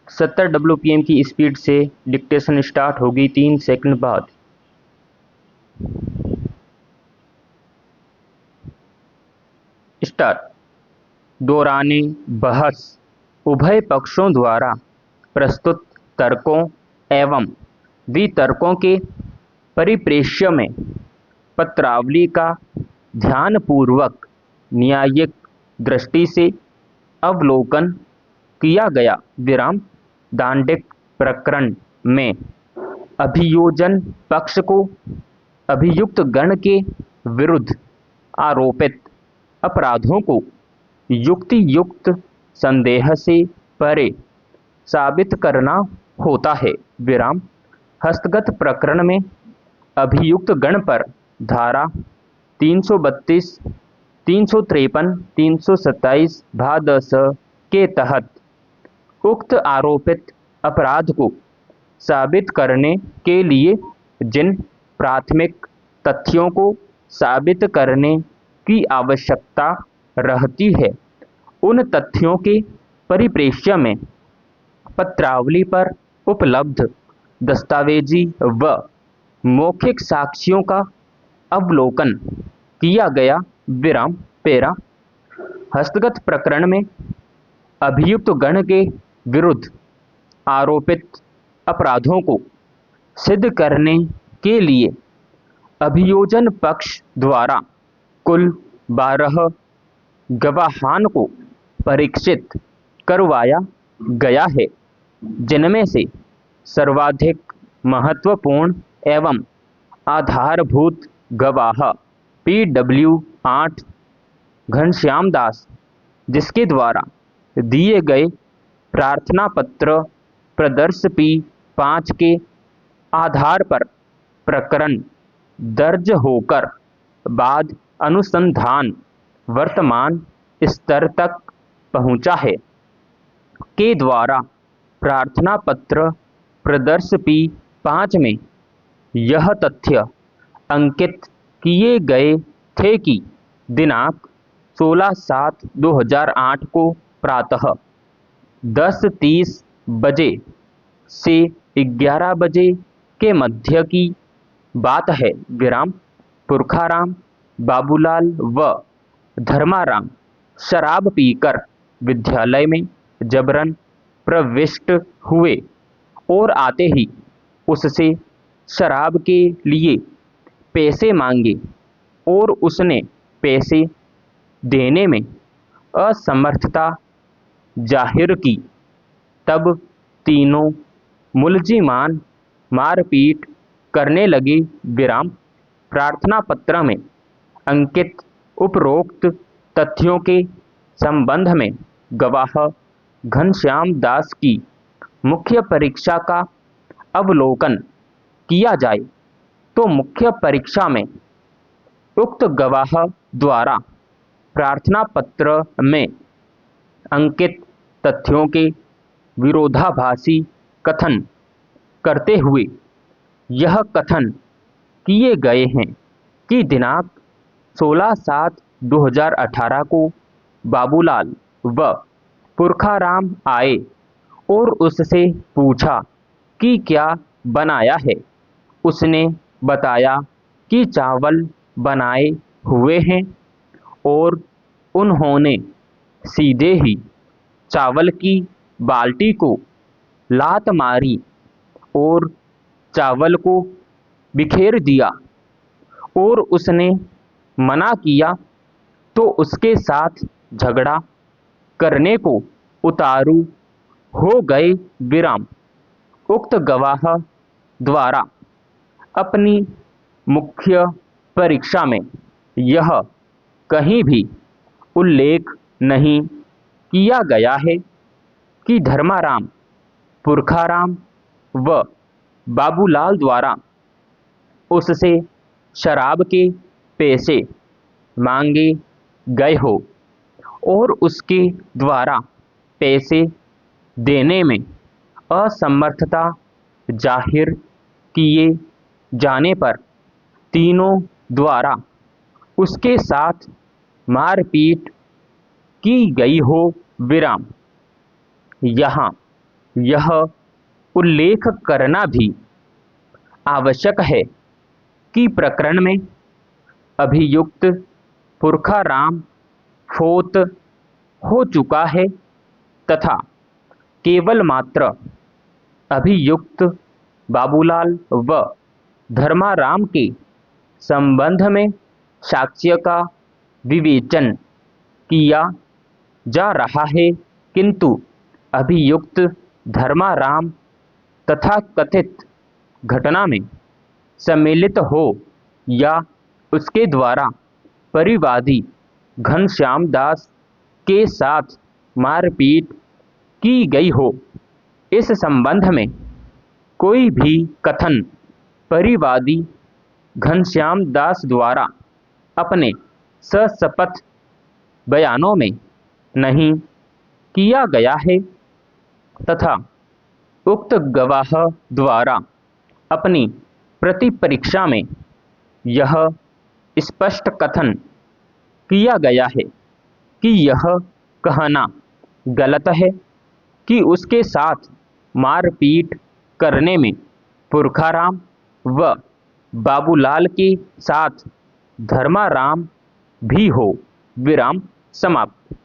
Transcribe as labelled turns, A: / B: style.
A: 70 WPM की speed से dictation start होगी 3 सेकंड बाद। स्टार्ट। दौराने बहस उभय पक्षों द्वारा प्रस्तुत तर्कों एवं वितर्कों के परिप्रेक्ष्य में पत्रावली का ध्यानपूर्वक न्यायिक दृष्टि से अवलोकन किया गया। विराम। दांडिक प्रकरण में अभियोजन पक्ष को अभियुक्त गण के विरुद्ध आरोपित अपराधों को युक्ति युक्त संदेह से परे साबित करना होता है। विराम। हस्तगत प्रकरण में अभियुक्त गण पर धारा 332, 353, 327 भाग 10 के तहत उक्त आरोपित अपराध को साबित करने के लिए जिन प्राथमिक तथ्यों को साबित करने की आवश्यकता रहती है, उन तथ्यों के परिप्रेक्ष्य में पत्रावली पर उपलब्ध दस्तावेजी व मौखिक साक्ष्यों का अवलोकन किया गया। विराम। पेरा। हस्तगत प्रकरण में अभियुक्त गण के विरुद्ध आरोपित अपराधों को सिद्ध करने के लिए अभियोजन पक्ष द्वारा कुल 12 गवाहान को परीक्षित करवाया गया है, जिनमें से सर्वाधिक महत्वपूर्ण एवं आधारभूत गवाह PW 8 घनश्याम दास, जिसके द्वारा दिए गए प्रार्थना पत्र प्रदर्श P5 के आधार पर प्रकरण दर्ज होकर बाद अनुसंधान वर्तमान स्तर तक पहुंचा है, के द्वारा प्रार्थना पत्र प्रदर्श P5 में यह तथ्य अंकित किए गए थे कि दिनांक 16/7/2008 को प्रातः 10:30 बजे से 11 बजे के मध्य की बात है। विराम। पुरखाराम, बाबूलाल व धर्माराम शराब पीकर विद्यालय में जबरन प्रविष्ट हुए और आते ही उससे शराब के लिए पैसे मांगे और उसने पैसे देने में असमर्थता जाहिर की। तब तीनों मुलजिमान मारपीट करने लगे। विराम। प्रार्थना पत्र में अंकित उपरोक्त तथ्यों के संबंध में गवाह घनश्याम दास की मुख्य परीक्षा का अवलोकन किया जाए तो मुख्य परीक्षा में उक्त गवाह द्वारा प्रार्थना पत्र में अंकित तथ्यों के विरोधाभासी कथन करते हुए यह कथन किए गए हैं कि दिनांक 16/7/2018 को बाबूलाल व पुरखाराम आए और उससे पूछा कि क्या बनाया है। उसने बताया कि चावल बनाए हुए हैं और उन्होंने सीधे ही चावल की बाल्टी को लात मारी और चावल को बिखेर दिया और उसने मना किया तो उसके साथ झगड़ा करने को उतारू हो गए। विराम। उक्त गवाह द्वारा अपनी मुख्य परीक्षा में यह कहीं भी उल्लेख नहीं किया गया है कि धर्माराम, पुरखाराम व बाबूलाल द्वारा उससे शराब के पैसे मांगे गए हो और उसके द्वारा पैसे देने में असमर्थता जाहिर किए जाने पर तीनों द्वारा उसके साथ मारपीट की गई हो। विराम। यहाँ यह उल्लेख करना भी आवश्यक है कि प्रकरण में अभियुक्त पुरखा राम फोत हो चुका है तथा केवल मात्र अभियुक्त बाबूलाल व धर्माराम के संबंध में साक्ष्य का विवेचन किया जा रहा है, किंतु अभियुक्त धर्माराम तथाकथित घटना में सम्मिलित हो या उसके द्वारा परिवादी घनश्याम दास के साथ मारपीट की गई हो, इस संबंध में कोई भी कथन परिवादी घनश्याम दास द्वारा अपने सशपथ बयानों में नहीं किया गया है तथा उक्त गवाह द्वारा अपनी प्रतिपरीक्षा में यह स्पष्ट कथन किया गया है कि यह कहना गलत है कि उसके साथ मारपीट करने में पुरखाराम व बाबूलाल के साथ धर्माराम भी हो। विराम समाप्त।